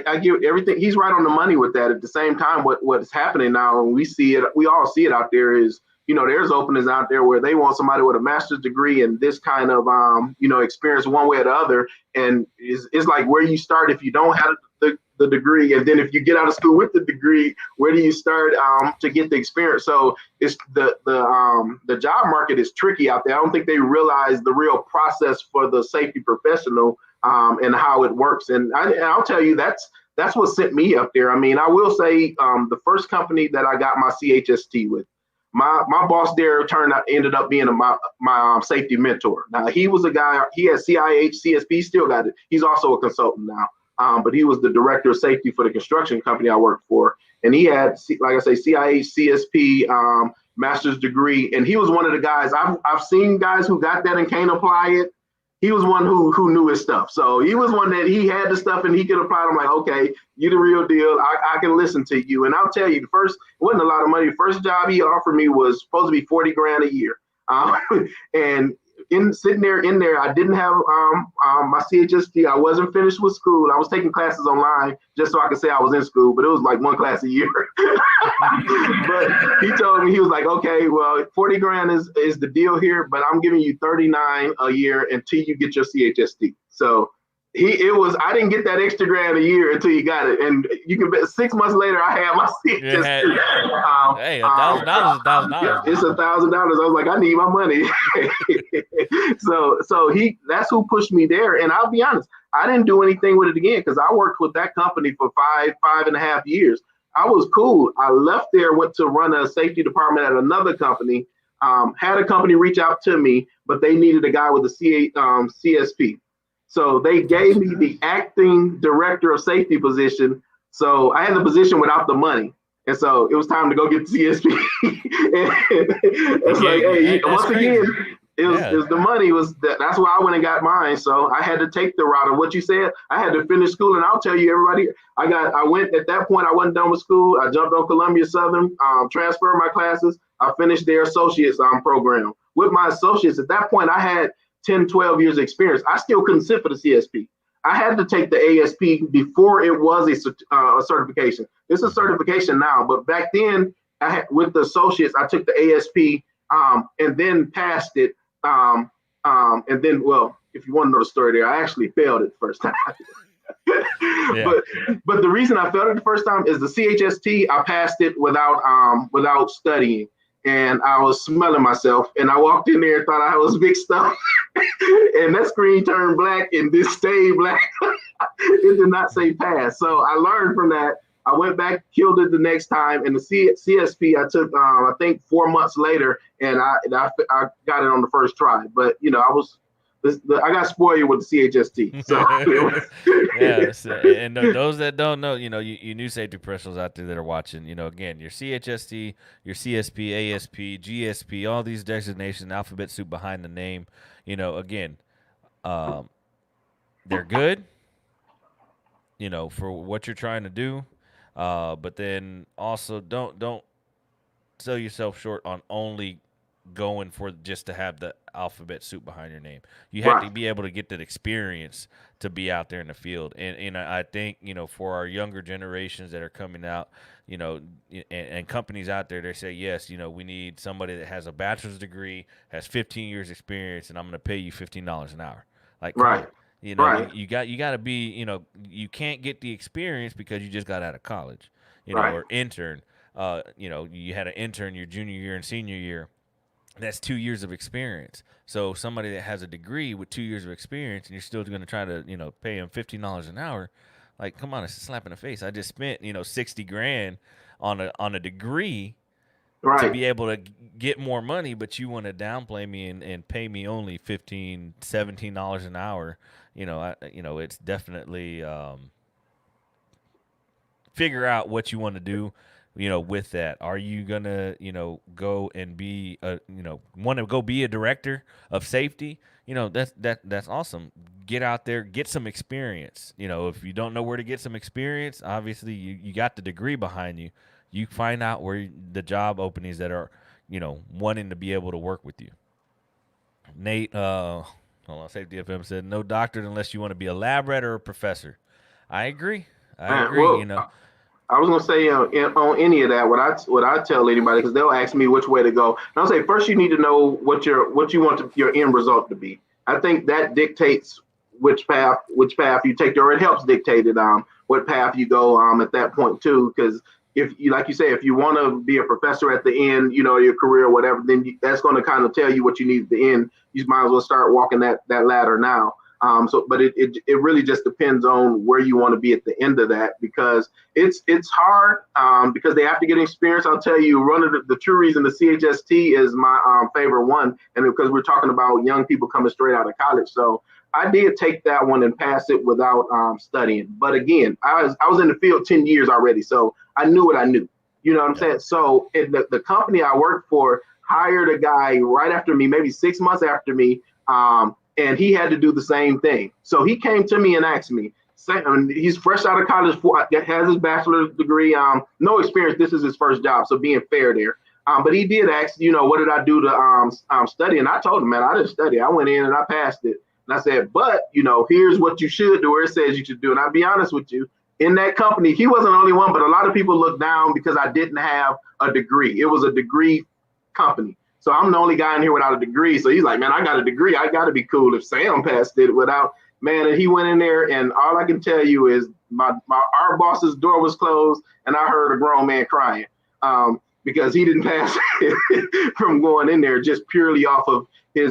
I give everything. He's right on the money with that. At the same time, what's happening now, and we see it. We all see it out there. Is there's openings out there where they want somebody with a master's degree and this kind of experience one way or the other, and it's like where you start if you don't have the degree, and then if you get out of school with the degree, where do you start to get the experience? So it's the job market is tricky out there. I don't think they realize the real process for the safety professional and how it works. And I'll tell you, that's what sent me up there. I mean, I will say the first company that I got my CHST with, my boss there ended up being my safety mentor. Now he was a guy. He had CIH, CSP, still got it. He's also a consultant now. But he was the director of safety for the construction company I worked for, and he had, like I say, CIH, CSP, master's degree, and he was one of the guys. I've seen guys who got that and can't apply it. He was one who knew his stuff. So he was one that he had the stuff and he could apply. I'm like, okay, you the real deal. I can listen to you. And I'll tell you, it wasn't a lot of money. The first job he offered me was supposed to be 40 grand a year. And sitting there in there, I didn't have my CHST. I wasn't finished with school. I was taking classes online just so I could say I was in school, but it was like one class a year. But he told me, he was like, okay, well, 40 grand is the deal here, but I'm giving you 39 a year until you get your CHST. So I didn't get that extra grand a year until you got it. And you can bet 6 months later, I had my CHST. Hey, $1,000 is $1,000. It's $1,000. I was like, I need my money. So that's who pushed me there. And I'll be honest, I didn't do anything with it again because I worked with that company for 5.5 years. I was cool. I left there, went to run a safety department at another company. Had a company reach out to me, but they needed a guy with a CSP. So they gave me the acting director of safety position. So I had the position without the money. And so it was time to go get the CSP. It's like, hey, once again, it was the money that's why I went and got mine. So I had to take the route of what you said. I had to finish school, and I'll tell you, everybody, I went at that point. I wasn't done with school. I jumped on Columbia Southern, transferred my classes. I finished their associates program. With my associates at that point, I had 10, 12 years experience. I still couldn't sit for the CSP. I had to take the ASP before it was a certification. It's a certification now, but back then, with the associates, I took the ASP and then passed it And then, well, if you want to know the story there, I actually failed it the first time. Yeah. but but the reason I failed it the first time is the CHST. I passed it without studying, and I was smelling myself. And I walked in there and thought I was big stuff, and that screen turned black and this stayed black. It did not say pass. So I learned from that. I went back, killed it the next time, and the CSP I took, I think 4 months later, and I got it on the first try. But I got spoiled with the CHST, so it Yeah, was. and those that don't know, you new safety professionals out there that are watching, again, your CHST, your CSP, ASP, GSP, all these designations, alphabet soup behind the name, again, um, they're good, for what you're trying to do, but then also don't sell yourself short on only going for just to have the alphabet soup behind your name. You have to Right, be able to get that experience to be out there in the field. And I think, for our younger generations that are coming out, and companies out there, they say, yes, we need somebody that has a bachelor's degree, has 15 years experience, and I'm going to pay you $15 an hour. Like, come right, on. right, You got to be, you can't get the experience because you just got out of college, right, or intern. You had an intern your junior year and senior year. That's 2 years of experience. So somebody that has a degree with 2 years of experience, and you're still going to try to, pay them $15 an hour, like, come on, it's a slap in the face. I just spent, 60 grand on a degree to right. be able to get more money, but you want to downplay me and pay me only 15, $17 an hour. It's definitely figure out what you want to do, with that. Are you gonna, go and be want to go be a director of safety? That's awesome. Get out there, get some experience. If you don't know where to get some experience, obviously you got the degree behind you. You find out where the job openings that are, wanting to be able to work with you. Nate, hold on, Safety FM said no doctorate unless you want to be a lab rat or a professor. I agree. I agree. Well, I was gonna say on any of that, what I tell anybody because they'll ask me which way to go. And I'll say first you need to know what you want your end result to be. I think that dictates which path you take, or it helps dictate it what path you go at that point too. Because if you like you say if you want to be a professor at the end, your career or whatever, then that's going to kind of tell you what you need at the end. You might as well start walking that ladder now. But it really just depends on where you want to be at the end of that because it's hard because they have to get experience. I'll tell you, one of the true reason the CHST is my favorite one, and because we're talking about young people coming straight out of college, so I did take that one and pass it without studying. But again, I was in the field 10 years already, so I knew what I knew. You know what I'm Yep. saying? So the company I worked for hired a guy right after me, maybe 6 months after me. And he had to do the same thing. So he came to me and asked me, he's fresh out of college, has his bachelor's degree, no experience. This is his first job. So being fair there. But he did ask, what did I do to study? And I told him, man, I didn't study. I went in and I passed it. And I said, but, here's what you should do, or it says you should do. And I'll be honest with you, in that company, he wasn't the only one, but a lot of people looked down because I didn't have a degree. It was a degree company. So I'm the only guy in here without a degree. So he's like, man, I got a degree. I got to be cool if Sam passed it without, man. And he went in there, and all I can tell you is our boss's door was closed, and I heard a grown man crying because he didn't pass from going in there just purely off of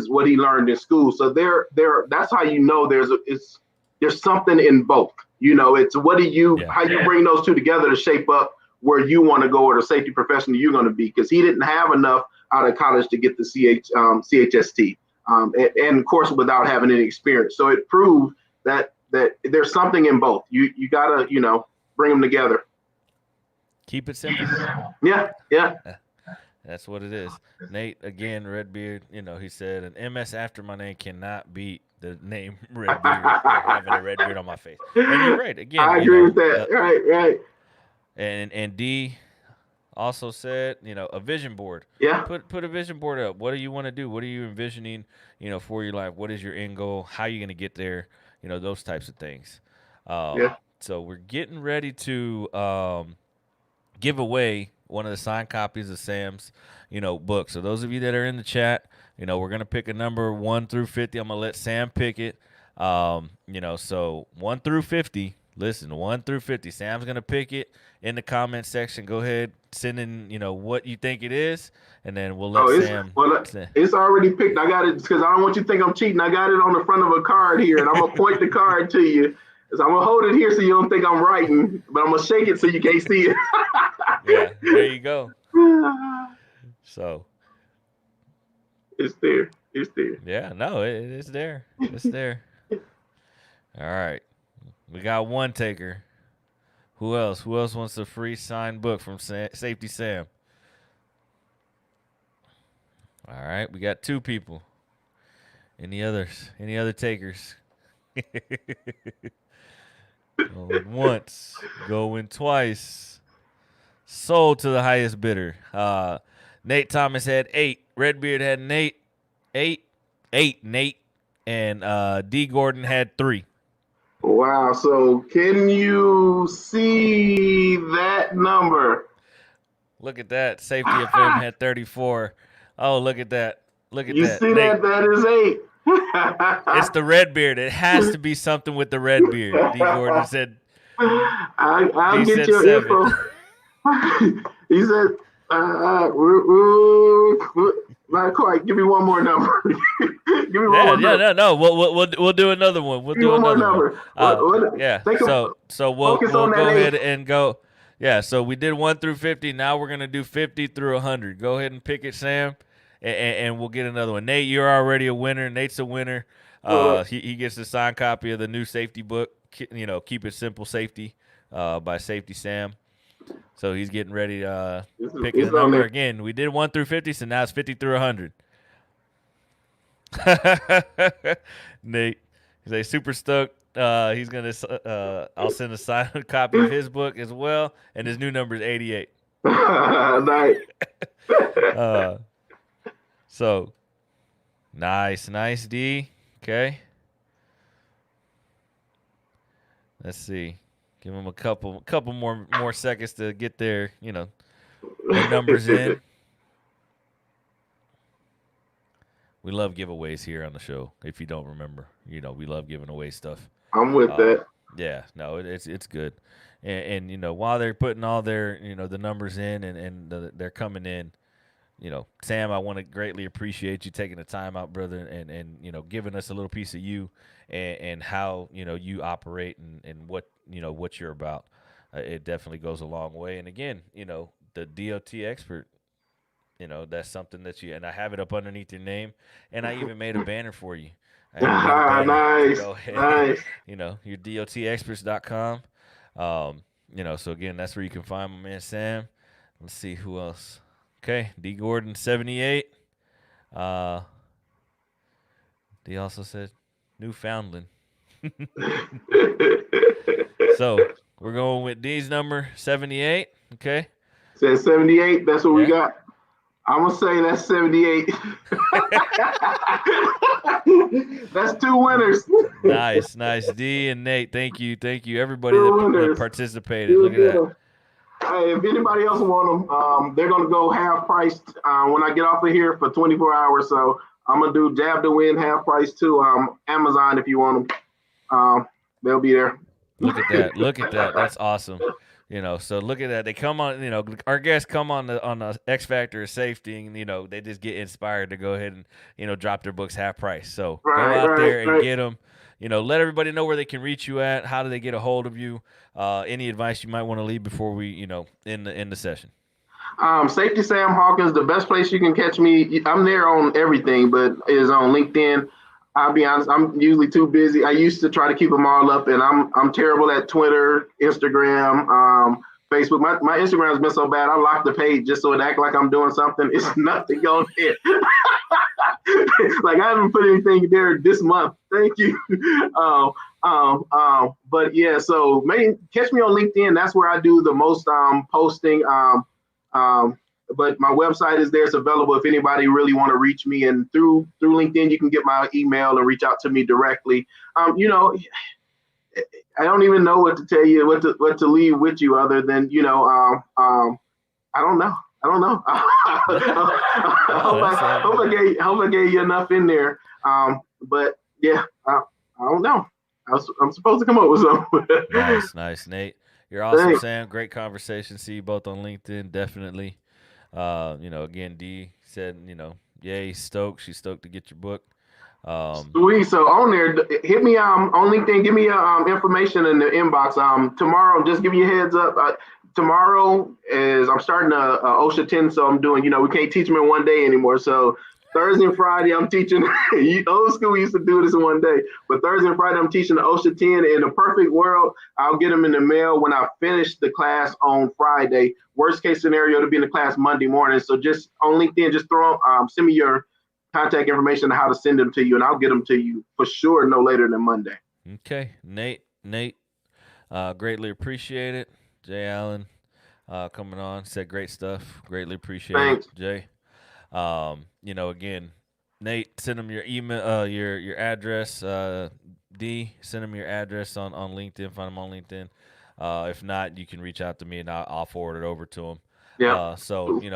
what he learned in school. So that's how you know there's something in both. It's Yeah. how you bring those two together to shape up where you want to go or the safety professional you're going to be, because he didn't have enough out of college to get the CHST, and of course without having any experience. So it proved that there's something in both. You gotta bring them together. Keep it simple. Yeah, yeah. That's what it is. Nate, again, Redbeard, he said, an MS after my name cannot beat the name Redbeard or having a red beard on my face. And you're right. Again, I agree with that. Right, right. and D also said, a vision board. Yeah, Put a vision board up. What do you want to do? What are you envisioning, for your life? What is your end goal? How are you going to get there? Those types of things. yeah. So we're getting ready to give away one of the signed copies of Sam's, book. So those of you that are in the chat, we're gonna pick a number 1 through 50. I'm gonna let Sam pick it. So 1 through 50. Listen, 1 through 50. Sam's gonna pick it in the comment section. Go ahead, send in, what you think it is, and then we'll let Sam. It's already picked. I got it because I don't want you to think I'm cheating. I got it on the front of a card here, and I'm gonna point the card to you. So I'm gonna hold it here so you don't think I'm writing, but I'm gonna shake it so you can't see it. Yeah, there you go. So it's there. It's there. Yeah, no, it's there. It's there. All right, we got one taker. Who else? Who else wants a free signed book from Safety Sam? All right, we got 2 people. Any others? Any other takers? Going once, going twice. Sold to the highest bidder. Nate Thomas had 8. Redbeard had an 8. 8, Nate. And D. Gordon had 3. Wow. So can you see that number? Look at that. Safety FM had 34. Oh, look at that. Look at you that. You see Nate, that? That is 8. It's the Redbeard. It has to be something with the Redbeard. D. Gordon said. I'll get your 7. info. He said, not quite. Give me one more number. Give me one more number. No. We'll do another one. We'll do another one. Yeah. So we'll go ahead and go. Yeah. So we did 1 through 50. Now we're gonna do 50 through 100. Go ahead and pick it, Sam, and we'll get another one. Nate, you're already a winner. Nate's a winner. He gets a signed copy of the new safety book. Keep It Simple Safety, by Safety Sam. So he's getting ready to pick his number again. We did 1 through 50, so now it's 50 through 100. Nate, he's super stoked. He's gonna. I'll send a signed copy of his book as well, and his new number is 88. Nice. So nice, D. Okay. Let's see. Give them a couple more seconds to get their numbers in. We love giveaways here on the show. If you don't remember, we love giving away stuff. I'm with that. Yeah, no, it's good. And while they're putting all their the numbers in and they're coming in, Sam, I want to greatly appreciate you taking the time out, brother, and giving us a little piece of you and how you operate and what you're about. It definitely goes a long way. And again, the DOT expert, that's something that and I have it up underneath your name, and I even made a banner for you. Nice. Nice. Your DOTexperts.com. So again, that's where you can find my man Sam. Let's see who else. Okay, D. Gordon 78. He also said Newfoundland. So we're going with D's number 78. Okay. Said 78. That's what we got. I'm gonna say that's 78. That's 2 winners. Nice. D and Nate, thank you. Everybody that participated. Look at that. Hey, if anybody else want them, they're gonna go half priced when I get off of here for 24 hours. So I'm gonna do Jab to Win half price to Amazon if you want them. They'll be there. Look at that. That's awesome. So look at that. They come on. Our guests come on the X Factor of Safety, and they just get inspired to go ahead and drop their books half price. So go out there and get them. Let everybody know where they can reach you at. How do they get a hold of you? Any advice you might want to leave before we, end the session? Safety Sam Hawkins, the best place you can catch me. I'm there on everything, but is on LinkedIn. I'll be honest, I'm usually too busy. I used to try to keep them all up, and I'm terrible at Twitter, Instagram, Facebook. My Instagram's been so bad, I locked the page just so it act like I'm doing something. It's nothing on there. Like I haven't put anything there this month. Thank you. But yeah, so catch me on LinkedIn. That's where I do the most posting. But my website is there. It's available if anybody really want to reach me. And through LinkedIn, you can get my email and reach out to me directly. I don't even know what to tell you, what to leave with you other than, I don't know. I don't know. No, that's Hope I gave you enough in there. But yeah, I don't know. I'm supposed to come up with something. nice, nice, Nate. You're awesome, Thanks. Sam. Great conversation. See you both on LinkedIn, definitely. Again, D said, yay, stoked. She's stoked to get your book. Um, Sweet. So on there, hit me on LinkedIn. Give me your information in the inbox. Tomorrow, just give you a heads up. Tomorrow is I'm starting a OSHA 10, so I'm doing. We can't teach them in one day anymore. So Thursday and Friday, I'm teaching. Old school, we used to do this in one day, but Thursday and Friday, I'm teaching the OSHA 10. In a perfect world, I'll get them in the mail when I finish the class on Friday. Worst case scenario, to be in the class Monday morning. So just on LinkedIn, just send me your contact information on how to send them to you, and I'll get them to you for sure no later than Monday. okay, Nate, greatly appreciate it. Jay Allen, coming on, said great stuff. Greatly appreciate it, Thanks. Jay. Again, Nate, send him your email, your address. D, send him your address on LinkedIn. Find him on LinkedIn. If not, you can reach out to me and I'll forward it over to him. Yeah.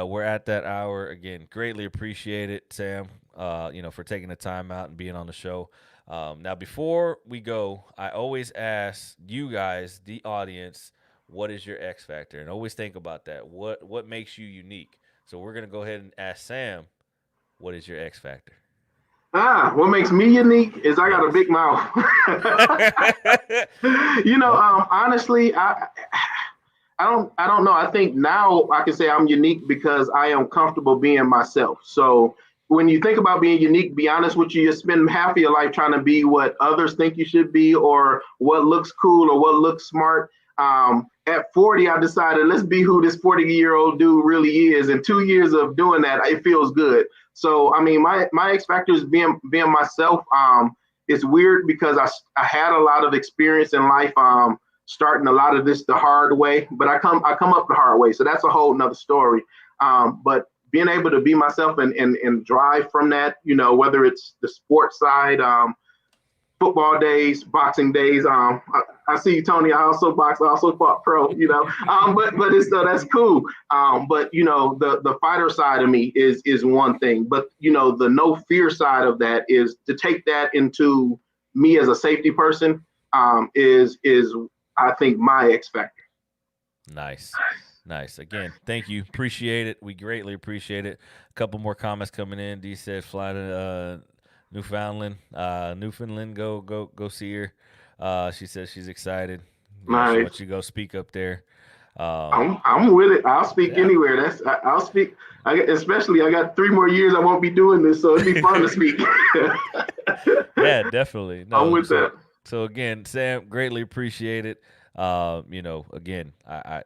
We're at that hour again. Greatly appreciate it, Sam. For taking the time out and being on the show. Now, before we go, I always ask you guys, the audience, what is your X factor, and always think about that. What makes you unique? So we're gonna go ahead and ask Sam, what is your X factor? What makes me unique is I got a Yes. big mouth. Okay. Honestly, I don't know. I think now I can say I'm unique because I am comfortable being myself. So when you think about being unique, be honest with you, you spend half of your life trying to be what others think you should be or what looks cool or what looks smart. At 40, I decided let's be who this 40-year-old dude really is. And 2 years of doing that, it feels good. So I mean, my X factor is being myself. It's weird because I had a lot of experience in life. Starting a lot of this the hard way, but I come up the hard way. So that's a whole nother story. But being able to be myself and drive from that, whether it's the sports side, football days, boxing days. I see you, Tony. I also box. I also fought pro. But it's that's cool. But the fighter side of me is one thing. But the no fear side of that is to take that into me as a safety person. Is I think my X factor. Nice. Nice. Again, thank you. Appreciate it. We greatly appreciate it. A couple more comments coming in. D said fly to Newfoundland. Go see her. She says she's excited. She Nice. wants you to go speak up there. Um, I'm with it. I'll speak yeah. anywhere. I'll speak. Especially I got 3 more years. I won't be doing this, so it'd be fun to speak. Yeah, definitely. I'm No. with So that. so again, Sam, greatly appreciate it. Again, I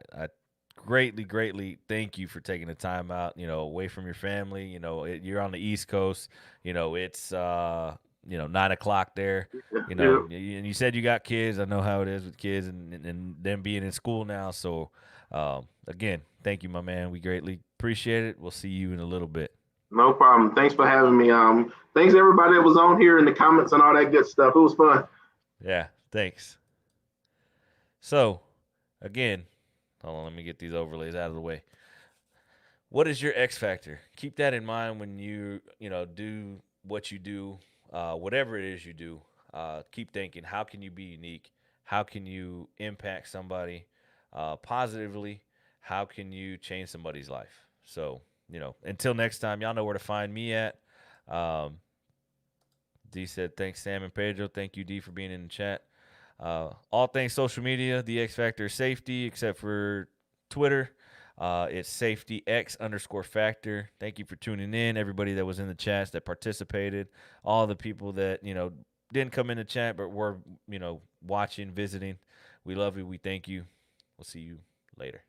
greatly thank you for taking the time out, away from your family. You're on the East Coast. It's 9 o'clock there. Yeah. And you said you got kids. I know how it is with kids and them being in school now. So again, thank you, my man. We greatly appreciate it. We'll see you in a little bit. No problem. Thanks for having me. Thanks everybody that was on here in the comments and all that good stuff. It was fun. Yeah, thanks. So again, hold on, let me get these overlays out of the way. What is your X factor? Keep that in mind when you do what you do, whatever it is you do. Keep thinking, how can you be unique? How can you impact somebody positively? How can you change somebody's life? So, until next time, y'all know where to find me at. Um, D said, thanks, Sam and Pedro. Thank you, D, for being in the chat. All things social media, the X Factor is safety, except for Twitter. It's safety X_factor. Thank you for tuning in. Everybody that was in the chats that participated, all the people that, didn't come in the chat but were, watching, visiting. We love you. We thank you. We'll see you later.